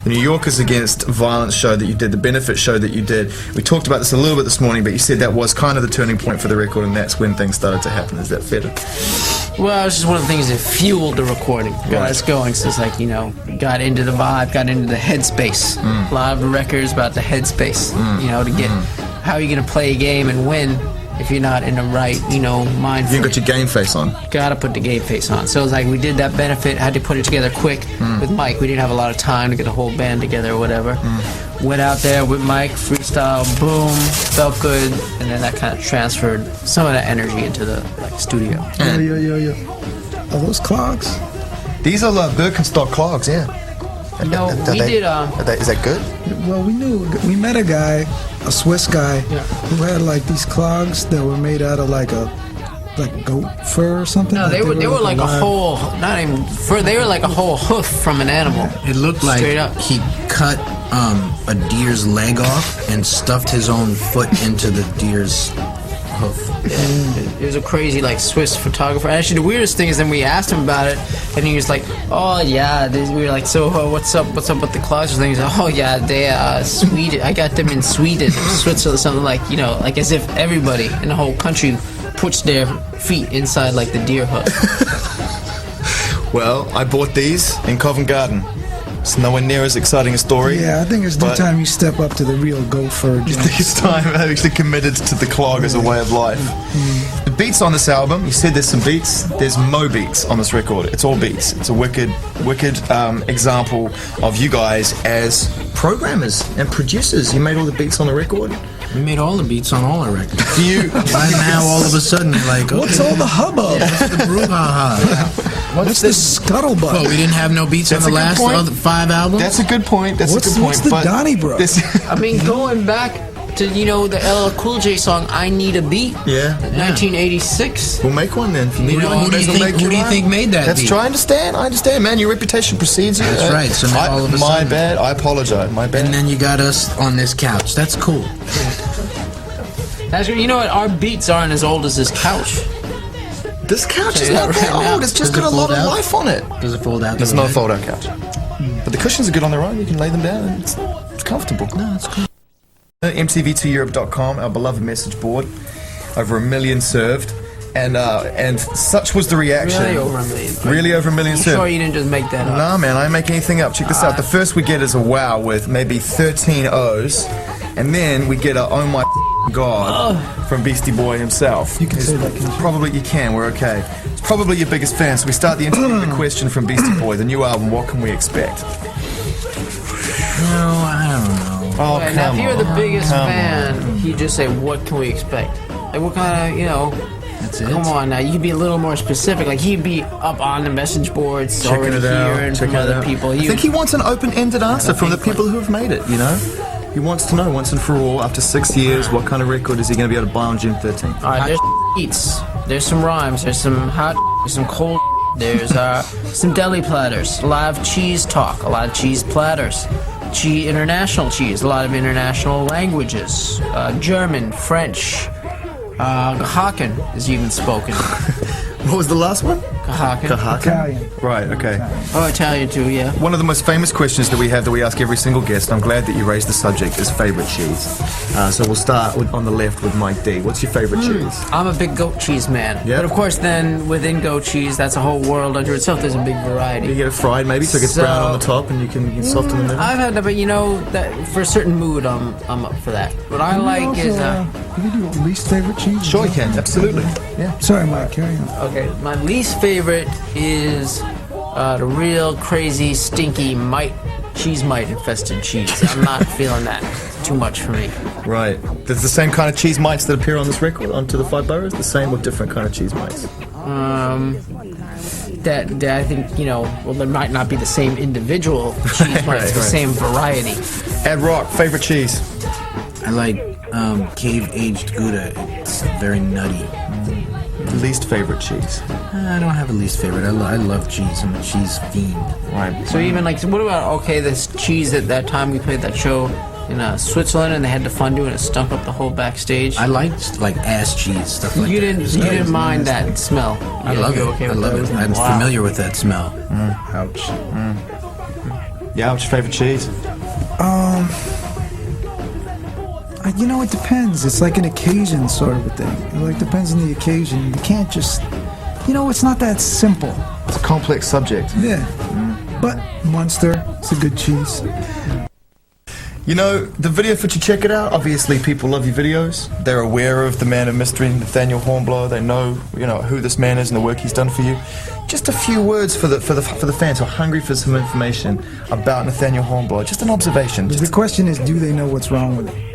The New Yorkers Against Violence show that you did, the benefit show that you did, we talked about this a little bit this morning, but you said that was kind of the turning point for the record, and that's when things started to happen. Is that fair? Well, it's just one of the things that fueled the recording, got us going. So it's like, got into the vibe, got into the headspace. A lot of the records about the headspace, to get how you're going to play a game and win if you're not in the right, mind frame. You got your game face on. Gotta put the game face on. So it's like we did that benefit, had to put it together quick with Mike. We didn't have a lot of time to get the whole band together or whatever. Went out there with Mike, freestyle, boom, felt good, and then that kind of transferred some of that energy into the studio. Yeah. Are those clogs? These are Birkenstock clogs, yeah. No, we did. Is that good? Well, we met a guy, a Swiss guy, who had like these clogs that were made out of like goat fur or something. No, they were like a whole, not even fur. They were like a whole hoof from an animal. It looked like he cut a deer's leg off and stuffed his own foot into the deer's hoof. It was a crazy Swiss photographer. Actually, the weirdest thing is then we asked him about it, and he was like, "Oh yeah." We were like, "So what's up with the clogs?" And he's like, "Oh yeah, they Sweden. I got them in Sweden, Switzerland, something like as if everybody in the whole country puts their feet inside the deer hoof." Well, I bought these in Covent Garden. It's nowhere near as exciting a story. Yeah, I think it's the time you step up to the real goat fur. You think it's time I'm actually committed to the clog as a way of life. The beats on this album, you said there's some beats. There's mo beats on this record. It's all beats. It's a wicked example of you guys as programmers and producers. You made all the beats on the record. We made all the beats on all our records. By now, all of a sudden, you're like, okay, what's all the hubbub? What's the brouhaha? What's this scuttlebutt? Well, we didn't have no beats on the last 5 albums? That's a good point. What's the Donnybrook? I mean, going back to, the LL Cool J song, I Need a Beat. Yeah. 1986. We'll make one then. If you need Who do you think made that beat? I understand, man. Your reputation precedes you. That's right. So now all of a sudden... My bad. I apologize. My bad. And then you got us on this couch. That's cool. That's good. You know what? Our beats aren't as old as this couch. This couch is not that old. It's just got a lot of life on it. Does it fold out? It's not a fold-out couch. But the cushions are good on their own. You can lay them down and it's comfortable. No, it's cool. MTV2Europe.com, our beloved message board. Over 1 million served. And such was the reaction. Really over 1 million. Really over 1 million served. Sure you didn't just make that up? Nah, man, I didn't make anything up. Check this out. The first we get is a wow with maybe 13 O's. And then we get a oh my God from Beastie Boy himself. You can say that, can you? Probably you can, we're okay. It's probably your biggest fan, so we start the interview with a question from Beastie Boy, the new album, what can we expect? No, I don't know. Oh, Right, come now, if you're the on. biggest Come fan, you just say, what can we expect? What kind of, That's it. come on now, you'd be a little more specific. He'd be up on the message boards, Checking already it out, hearing checking from it other out. people. I think he wants an open-ended answer from the people who have made it, He wants to know once and for all, after 6 years, what kind of record is he going to be able to buy on June 13th? All right, there's beats, there's some rhymes, there's some hot, there's some cold, there's some deli platters, a lot of cheese talk, a lot of cheese platters, international cheese, a lot of international languages, German, French, Gahaken is even spoken. What was the last one? Gahaken. Italian. Right, okay. Oh, Italian too, yeah. One of the most famous questions that we have that we ask every single guest, and I'm glad that you raised the subject, is favourite cheese. So we'll start on the left with Mike D. What's your favourite cheese? I'm a big goat cheese man. Yeah. But of course then within goat cheese, that's a whole world unto itself. There's a big You variety. get it fried maybe, so it gets brown on the top and you can soften the middle? I've had that, but that for a certain mood, I'm up for that. What I like is you can do least favorite cheese. Sure you can, absolutely. Yeah. Sorry, Mike. Carry on. okay. My least favorite is the real crazy stinky cheese mite infested cheese. I'm not feeling that too much for me. Right. There's the same kind of cheese mites that appear on this record, onto the 5 boroughs, the same or different kind of cheese mites? That I think well, there might not be the same individual cheese mites, the same variety. Ed Rock, favourite cheese? I like cave-aged Gouda. It's very nutty. Least favourite cheese? I don't have a least favorite. I love cheese. I'm a cheese fiend. Right. So even what about this cheese at that time we played that show in Switzerland and they had the fondue and it stunk up the whole backstage? I liked ass cheese, stuff like You that. didn't you didn't mind that smell? I love it. Okay I with love those? it. I'm Wow. familiar with that smell. Ouch. Yeah, what's your favorite cheese? You know, it depends. It's like an occasion sort of a thing. It like depends on the occasion. You can't just, you know, it's not that simple. It's a complex subject. Yeah. But Munster, it's a good cheese. You know, the video for Check It Out, obviously people love your videos. They're aware of the man of mystery, Nathaniel Hornblower. They know, you know, who this man is and the work he's done for you. Just a few words for the fans who are hungry for some information about Nathaniel Hornblower. Just an observation. The question is, do they know what's wrong with it?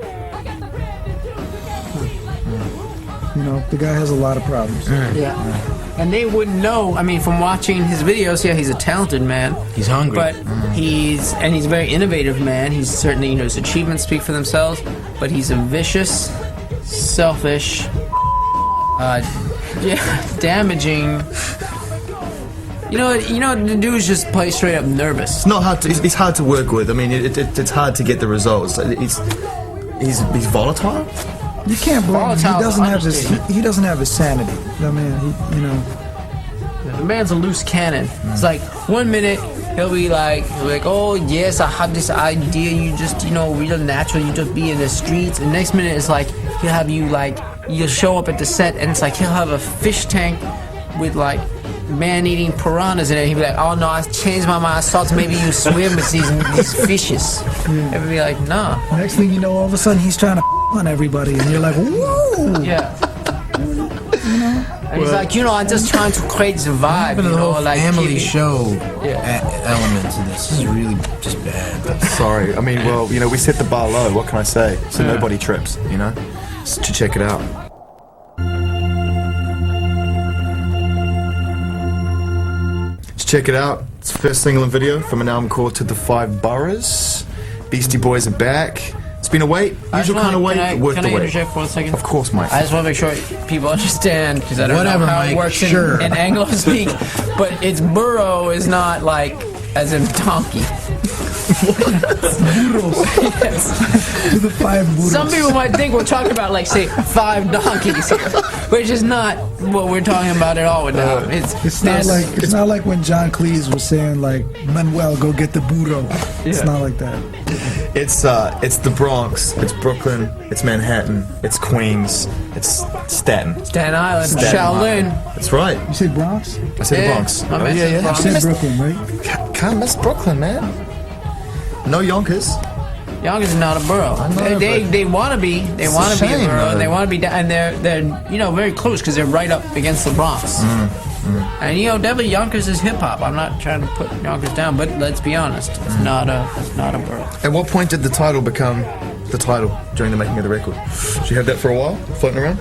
You know, the guy has a lot of problems. Yeah. And they wouldn't know. I mean, from watching his videos, yeah, he's a talented man. He's hungry. But he's a very innovative man. He's certainly, you know, his achievements speak for themselves. But he's a vicious, selfish, damaging. You know, the dude's just plain straight up nervous. It's not hard to. It's hard to work with. I mean, it's hard to get the results. He's volatile. You can't blame him. He Volatile doesn't have his. understatement. He doesn't have his sanity. I mean, you know. The man's a loose cannon. It's like 1 minute he'll be like, oh yes, I have this idea. You just, you know, real natural. You just be in the streets. And next minute it's like he'll have you like you'll show up at the set and it's like he'll have a fish tank with like man-eating piranhas in it. He'll be like, oh no, I changed my mind. I thought maybe you swim with these fishes. Everybody be like, nah. Next thing you know, all of a sudden he's trying to on everybody, and you're like, whoa. Yeah. And he's like, you know, I'm just trying to create the vibe. Even You the know, whole like family show Yeah. elements of this is really just bad. Sorry. I mean, well, you know, we set the bar low. What can I say? So nobody trips. You know, just to check it out. Let's check it out. It's the first single and video from an album called To the Five Boroughs. Beastie Boys are back. It's been a wait. Usual kind of wait. Worth Can the I wait. interject for a second? Of course, Mike. I just want to make sure people understand, because I don't Whatever, know how it Mike, works sure. in Anglo speak, but its burrow is not like as in donkey. Yes. To the five burros. Some people might think we're talking about, like, say, 5 donkeys here, which is not what we're talking about at all with that. It's not like when John Cleese was saying like, Manuel, go get the burro. It's not like that. It's the Bronx. It's Brooklyn. It's Manhattan. It's Queens. It's Staten. Staten Island, Staten Shaolin. That's right. You say Bronx? I said Yeah, Bronx. I Oh, meant yeah, the yeah. Bronx. You said Brooklyn, right? Can't miss Brooklyn, man. No Yonkers. Yonkers is not a borough. I know, They want to be. They It's want a to be a shame, borough. though. They want to be, and they're you know very close because they're right up against the Bronx. And you know definitely Yonkers is hip hop. I'm not trying to put Yonkers down, but let's be honest, it's not a borough. At what point did the title become the title during the making of the record? Did you have that for a while, floating around?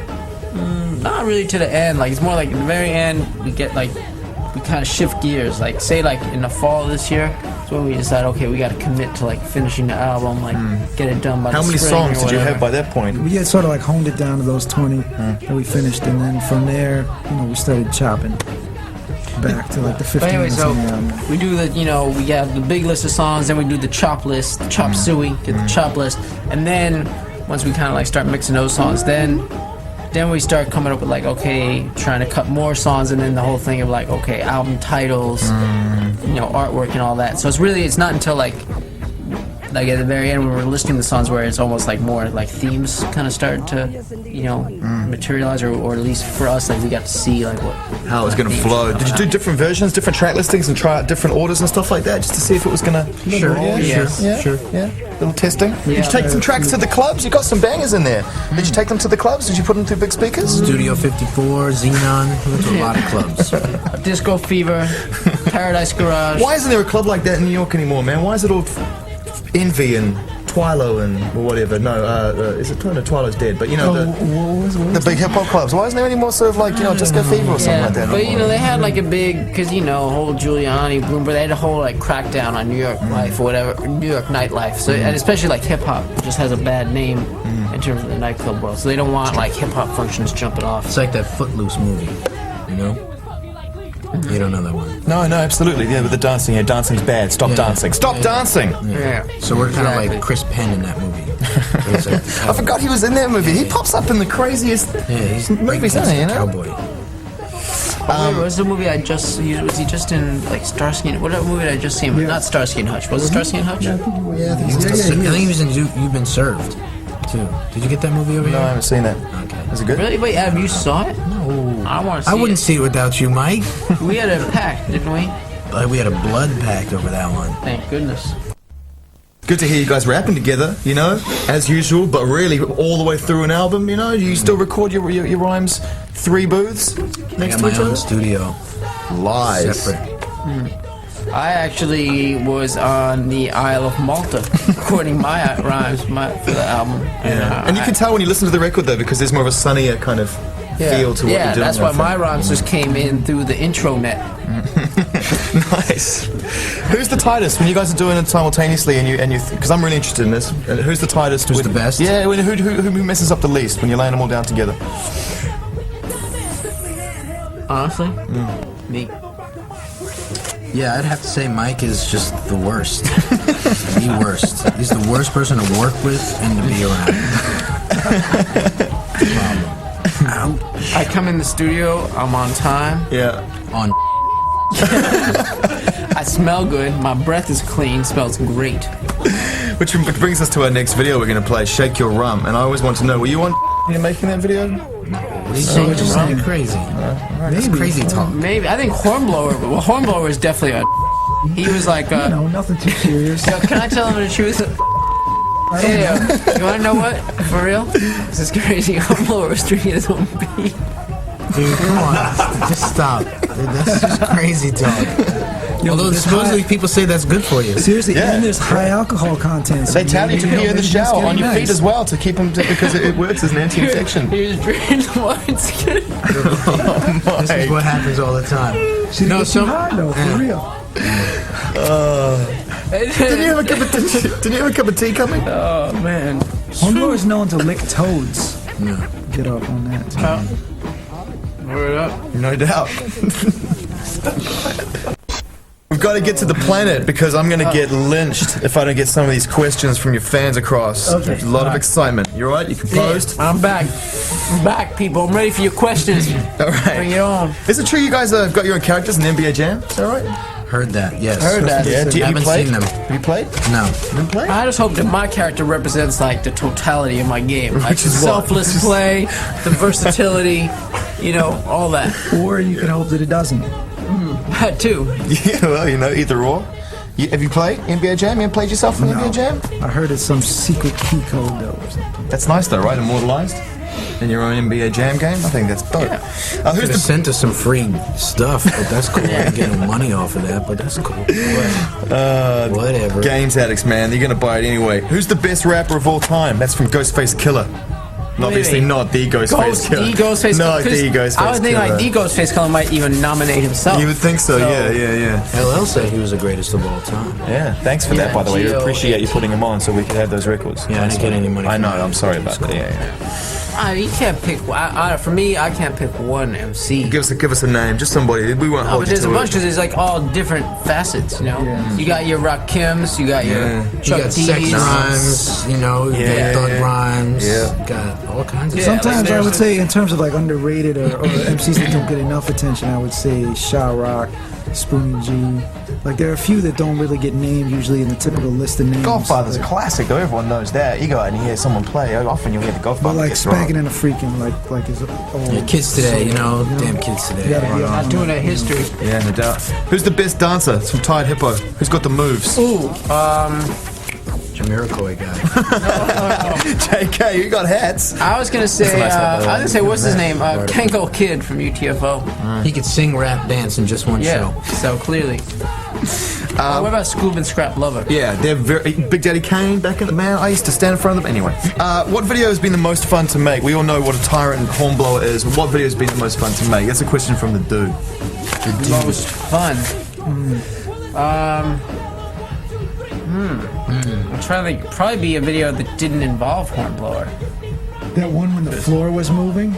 Not really to the end. Like it's more like at the very end we get like we kind of shift gears. Like say like in the fall of this year, that's when we decide okay we got to commit to like finishing the album, like get it done by How the many spring songs or did you whatever. have by that point? We had sort of like honed it down to those 20 that we finished, and then from there, you know, we started chopping back to like the 15 But anyway, that's so on the album. we do the, you know, we have the big list of songs, then we do the chop list, the chop suey, get the chop list, and then once we kind of like start mixing those songs, then we start coming up with like, okay, trying to cut more songs, and then the whole thing of like, okay, album titles, you know, artwork and all that. So it's not until like at the very end when we're listing the songs where it's almost like more like themes kind of start to, you know, materialize, or at least for us, like we got to see like what How it was going to themes flow. were Did you do different versions, different track listings, and try out different orders and stuff like that, just to see if it was going to? Sure, Yeah, yes. Sure. Yeah. Little testing. Did you take some tracks to the clubs? You got some bangers in there. Did you take them to the clubs? Did you put them through big speakers? Studio 54, Xenon, we went to a lot of clubs. Disco Fever, Paradise Garage. Why isn't there a club like that in New York anymore, man? Why is it all Envy and Twilo and whatever? No, is it no, Twilo's dead? But you know the big hip hop clubs. Why isn't there any more sort of like Disco Fever or something like that? but you know they had like a big, because you know whole Giuliani, Bloomberg, they had a whole like crackdown on New York life or whatever, New York nightlife. So and especially like hip hop just has a bad name in terms of the nightclub world. So they don't want like hip hop functions jumping off. It's like that Footloose movie, you know? You don't know that one. No, absolutely. Yeah, with the dancing. Yeah, dancing's bad. Stop dancing. Stop dancing. Yeah. So we're kind of Exactly. like Chris Penn in that movie. He's like the I forgot he was in that movie. He pops up in the craziest Yeah, he's movies, isn't he? You know? cowboy. Wait, what was the movie I just? Was he just in like Starsky? What movie did I just see him? Not Starsky and Hutch. Was it Starsky and Hutch? Yeah, I think he was. I think he was in You've Been Served, too. Did you get that movie over No, I here? haven't seen that. Okay. Is it good? Really? Wait, Adam, you saw it? No. I want to see I wouldn't it. see it without you, Mike. We had a pact, didn't we? We had a blood pact over that one. Thank goodness. Good to hear you guys rapping together, you know, as usual, but really all the way through an album, you know? You still record your rhymes 3 booths I next got to my each own other? studio. Lies. Separate. I actually was on the Isle of Malta recording my rhymes for the album. And you can tell when you listen to the record, though, because there's more of a sunnier kind of feel to what you're doing. That's why I my think. rhymes just came in through the intro net. Nice. Who's the tightest when you guys are doing it simultaneously and you because I'm really interested in this. Who's the tightest? Who's the best? Yeah, who messes up the least when you're laying them all down together? Honestly, me. Yeah, I'd have to say Mike is just the worst. The worst. He's the worst person to work with and to be around. I come in the studio, I'm on time. Yeah. On I smell good. My breath is clean. Smells great. Which brings us to our next video we're going to play, Shake Your Rum. And I always want to know, were you on when you're making that video? What are you saying? You're saying crazy. That's crazy talk. Maybe. I think Hornblower. Well, Hornblower is definitely a. He was like. No, nothing too serious. Yo, can I tell him the truth? Hey, you want to know what? For real? This is crazy. Hornblower was drinking his own beer. Dude, come on. Just stop. Dude, that's just crazy talk. Although supposedly people say that's good for you. Seriously, Yeah. and there's high alcohol content. So They tell you to be in the shower on your feet as well to keep them because it works as an anti-infection. He was drinking the wine skin. This is what happens all the time. She No, gets some- too high though, for real. Didn't you have a cup of tea coming? Oh man. Homeboy is known to lick toads. No. Get off on that. Too. Word up. No doubt. We've got to get to the planet because I'm going to get lynched if I don't get some of these questions from your fans across. Okay. There's a lot of excitement. You alright? You composed? I'm back. I'm back, people. I'm ready for your questions. Alright. Bring it on. Is it true you guys have got your own characters in the NBA Jam? Is that right? Heard that, yes. Heard that. Yeah. Have you Haven't played? seen them. Have you played? No. You been played? I just hope that my character represents like the totality of my game, like Which is the what? selfless play, the versatility, you know, all that. Or you can hope that it doesn't. That too. Yeah, well, you know, either or. Have you played NBA Jam? You ever played yourself in NBA Jam? I heard it's some secret key code though or something. That's nice though, right? Immortalized in your own NBA Jam game. I think that's dope. Could Who's have the sent us some free stuff, but that's cool. I ain't getting money off of that, but that's cool. Whatever. Games addicts, man? You're gonna buy it anyway. Who's the best rapper of all time? That's from Ghostface Killer. Obviously mean? not the Ghostface Killer. The Ghostface No, Killer. 'Cause the Ghostface I would think Killer. like the Ghostface Killer might even nominate himself. You would think so, yeah. LL said he was the greatest of all time. Yeah, thanks for that, Yeah, by the way. We Gio. appreciate you putting them on so we could have those records. Yeah, I didn't get any money I from know, that. I'm sorry about that. Yeah. You can't pick. For me, I can't pick one MC. Give us a name, just somebody. We won't Oh, hold but you there's a to bunch it. because there's like all different facets, you know. Yeah. You got your Rakims, you got your You Chuck got sex D's. rhymes, you know, you Yeah. got thug rhymes, Yeah. you got all kinds of Yeah. stuff. Sometimes I there's would a- say, in terms of like underrated or MCs that don't get enough attention, I would say Sha Rock, Spoonie G. Like there are a few that don't really get named usually in the typical list of names. Godfather's a Like, classic, though. Everyone knows that. You go out and you hear someone play. Often you'll hear the Godfather. but like gets wrong. Spanking and a Freaking, like is Yeah, kids today, you know, damn kids today. You gotta be on. Not doing a history. Yeah, no doubt. Who's the best dancer? Some Tired Hippo. Who's got the moves? Ooh, Jamiroquai guy. JK, you got hats. I was gonna say, That's a nice one, by the way. what's his name? Kenko Kid from UTFO. He could sing, rap, dance in just one Yeah, show. so clearly. What about Scoob and Scrap Lover? Yeah, they're very Big Daddy Kane back in the man. I used to stand in front of them. Anyway, what video has been the most fun to make? We all know what a tyrant and hornblower is. What video has been the most fun to make? That's a question from the dude. Most fun. I'm trying to think. Probably be a video that didn't involve Hornblower. That one when the floor was moving.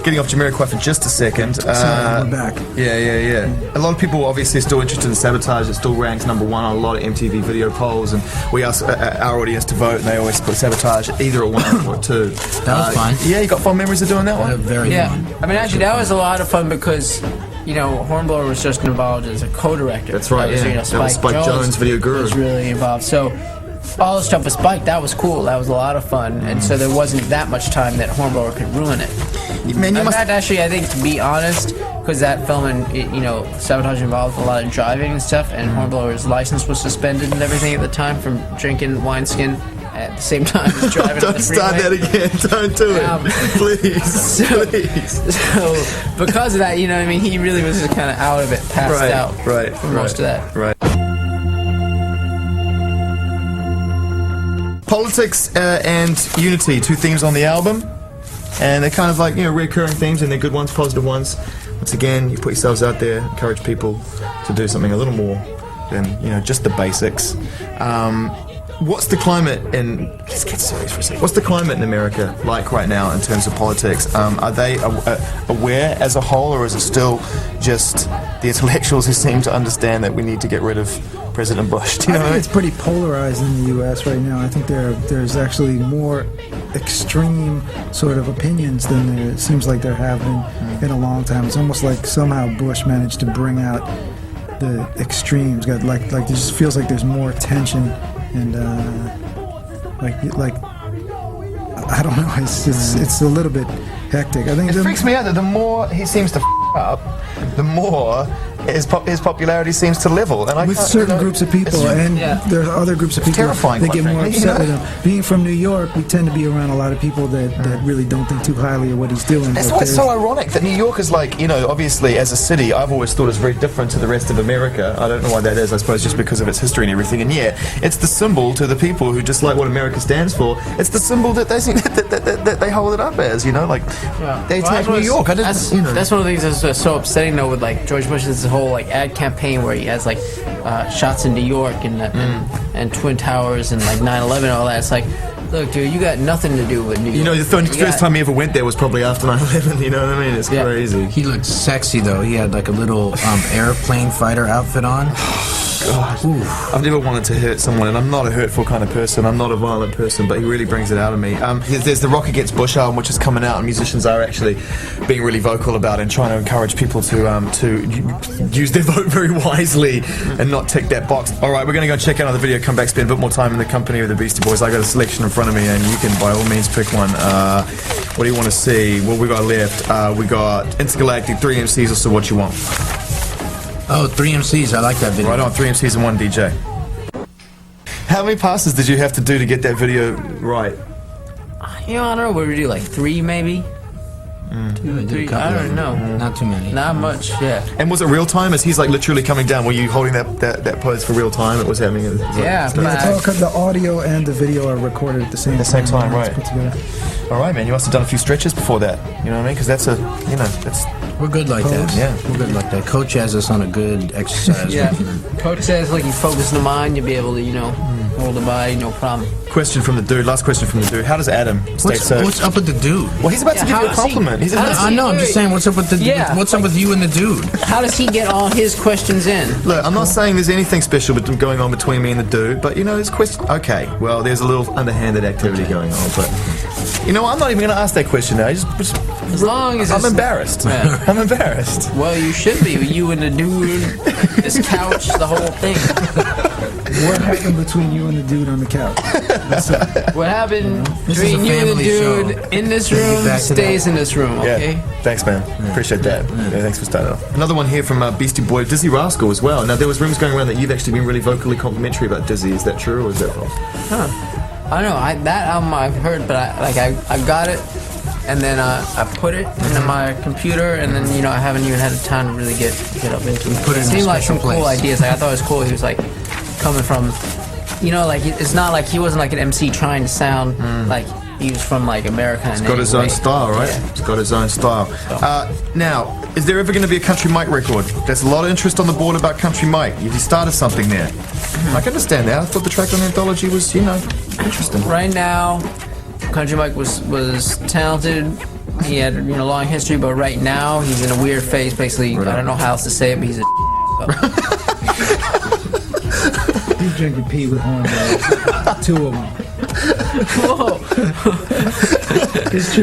Getting off Jamiroquai for just a second. Sorry, we're back. Yeah. A lot of people obviously are still interested in Sabotage. It still ranks #1 on a lot of MTV video polls, and we ask our audience to vote, and they always put Sabotage either at 1 or 2. That was fun. Yeah, you got fond memories of doing that one? Very fun. I mean, actually, that was a lot of fun because, you know, Hornblower was just involved as a co-director. That's right, That was, yeah. you know, That was Spike Jones, video guru. was really involved. So all the stuff with Spike, that was cool. That was a lot of fun. And so there wasn't that much time that Hornblower could ruin it. Man, In fact, actually, I think, to be honest, because that film and, you know, Sabotage involved a lot of driving and stuff, and Hornblower's license was suspended and everything at the time from drinking wineskin at the same time as driving on Don't the freeway. start that again. Don't do it. Please. Please. So, because of that, you know what I mean, he really was just kind of out of it, passed out for most of that. Right. Politics and unity, 2 themes on the album, and they're kind of like, you know, recurring themes, and they're good ones, positive ones. Once again, you put yourselves out there, encourage people to do something a little more than, you know, just the basics. What's the climate in... Let's get serious for a second. What's the climate in America like right now in terms of politics? Are they aware as a whole, or is it still just the intellectuals who seem to understand that we need to get rid of President Bush? Do you know what I mean? It's pretty polarized in the U.S. right now. I think there's actually more extreme sort of opinions than it seems like there have been in a long time. It's almost like somehow Bush managed to bring out the extremes. Like it just feels like there's more tension and like I don't know. It's a little bit hectic. I think it freaks me out that the more he seems to up, the more his popularity seems to level. And with certain groups of people, and there are other groups of people that get more upset with him. Being from New York, we tend to be around a lot of people that really don't think too highly of what he's doing. That's why it's so ironic that New York is like, you know, obviously as a city, I've always thought it's very different to the rest of America. I don't know why that is. I suppose just because of its history and everything. And yet, it's the symbol to the people who just like what America stands for. It's the symbol that they that they hold it up as. You know, like they attack New York. That's one of the things that's so upsetting though with like George Bush's whole like ad campaign where he has like shots in New York and Twin Towers and like 9/11 and all that. It's like, look, dude, you got nothing to do with New York. You know, the first time he ever went there was probably after 9/11. You know what I mean? It's crazy. He looked sexy though. He had like a little airplane fighter outfit on. God. I've never wanted to hurt someone, and I'm not a hurtful kind of person. I'm not a violent person, but he really brings it out of me. There's the Rock Against Bush album, which is coming out, and musicians are actually being really vocal about it and trying to encourage people to use their vote very wisely and not tick that box. All right, we're going to go check out another video, come back, spend a bit more time in the company of the Beastie Boys. I got a selection in front of me, and you can by all means pick one. What do you want to see? What we got left? We got Intergalactic, 3 MCs, or So What You Want. Oh, 3 MCs. I like that video. Right on, 3 MCs and 1 DJ. How many passes did you have to do to get that video right? You know, I don't know. What did we do? Like 3 maybe? 2, 3. I don't know. Not too many. Not much. Yeah. And was it real time? As he's like literally coming down, were you holding that pose for real time? It was happening. It was the audio and the video are recorded at the same time. Right. Put together. All right, man. You must have done a few stretches before that. You know what I mean? Because that's we're good like that. Yeah, we're good like that. Coach has us on a good exercise. Coach says like you focus the mind, you'll be able to hold the body, no problem. Question from the dude. Last question from the dude. How does Adam stay safe? What's up with the dude? Well, he's about to give you a compliment. I know. I'm just saying. What's up with the? What's up with you and the dude? How does he get all his questions in? Look, I'm not saying there's anything special going on between me and the dude, but you know, his question. Okay, well, there's a little underhanded activity going on, but you know, I'm not even going to ask that question now. As long as I'm embarrassed. Yeah. I'm embarrassed. Well, you should be. You and the dude, this couch, the whole thing. What happened between you and the dude on the couch? What happened between you and the dude in this room stays in this room, okay? Yeah. Thanks, man. Appreciate that. Yeah, thanks for starting off. Another one here from Beastie Boy, Dizzy Rascal as well. Now, there was rumors going around that you've actually been really vocally complimentary about Dizzy. Is that true or is that false? Huh. I don't know. That album I've heard, but I got it, and then I put it into my computer, and then I haven't even had the time to really get up into it. It seemed like some cool ideas. Like I thought it was cool. He was like coming from, like it's not like he wasn't like an MC trying to sound like he was from like America. He's got his own style, right? Yeah. He's got his own style. Now, is there ever going to be a Country Mike record? There's a lot of interest on the board about Country Mike. You started something there. I can understand that. I thought the track on Anthology was, interesting. Right now, Country Mike was talented. He had long history, but right now he's in a weird phase. Basically, I don't know how else to say it, but he's a. He's drinking pee with hornbills. 2 of them. Whoa. It's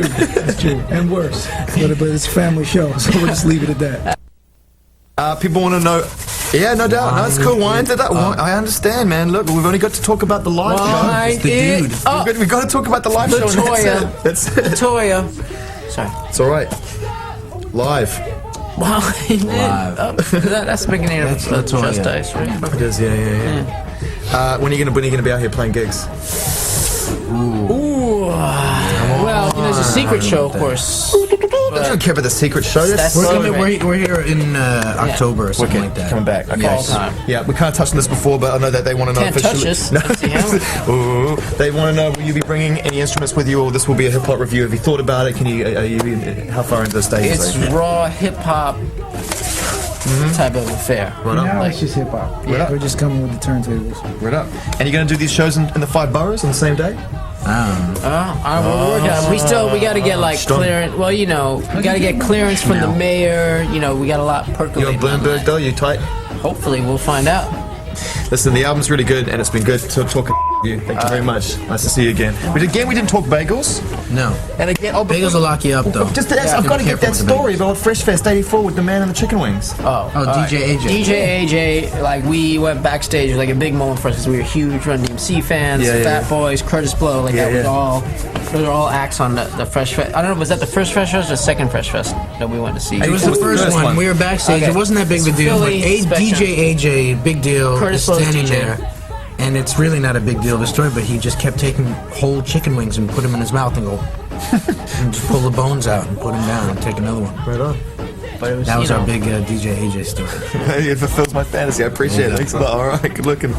true, and worse. But it's a family show, so we'll just leave it at that. People want to know. Yeah, no doubt. No, it's cool. Wine to that. I understand, man. Look, we've only got to talk about the live show. It's the dude. Oh, We've got to talk about the live show. Latoya. That's it. Latoya. Sorry. It's all right. Live. Wow. Live. That's the beginning of Latoya. Just Ice, right? It is. Yeah. When are you gonna be out here playing gigs? Ooh. Well, there's a secret show, of course. I don't care about the secret show. We're here in October or something like that. Coming back. Okay. Fall time. Yeah, we kind of touched on this before, but I know that they want to know Can't touch officially. us. No. Let's see how. Ooh, they want to know: will you be bringing any instruments with you, or this will be a hip hop review? Have you thought about it? Can you? Are you? How far into the stages? It's raw hip hop type of affair. Right up. Now it's just hip hop. Yeah. We're just coming with the turntables. Right up. And you're going to do these shows in the 5 boroughs on the same day? We're working on. We got to get clearance. Well, we got to get clearance from the mayor. We got a lot percolating. You're on Bloomberg, though. You tight? Hopefully, we'll find out. Listen, the album's really good, and it's been good to talk to you. Thank you very much. Nice to see you again. But again, we didn't talk bagels. No. And again, Bagels will lock you up, though. I've got to get that story about Fresh Fest '84 with the man and the chicken wings. Oh, DJ AJ. DJ AJ, we went backstage, a big moment for us because we were huge Run DMC fans, Fat Boys, Curtis Blow, those are all acts on the Fresh Fest. I don't know, was that the first Fresh Fest or the second Fresh Fest that we went to see? It was the first one. We were backstage. Okay. It wasn't that big of a deal, but DJ AJ, big deal, Curtis was Blow's standing DJ. there. And it's really not a big deal of a story, but he just kept taking whole chicken wings and put them in his mouth and go, and just pull the bones out and put them down and take another one. Right on. But it was, That was our big DJ AJ story. It fulfills my fantasy. I appreciate it. Thanks a lot. All right, good looking.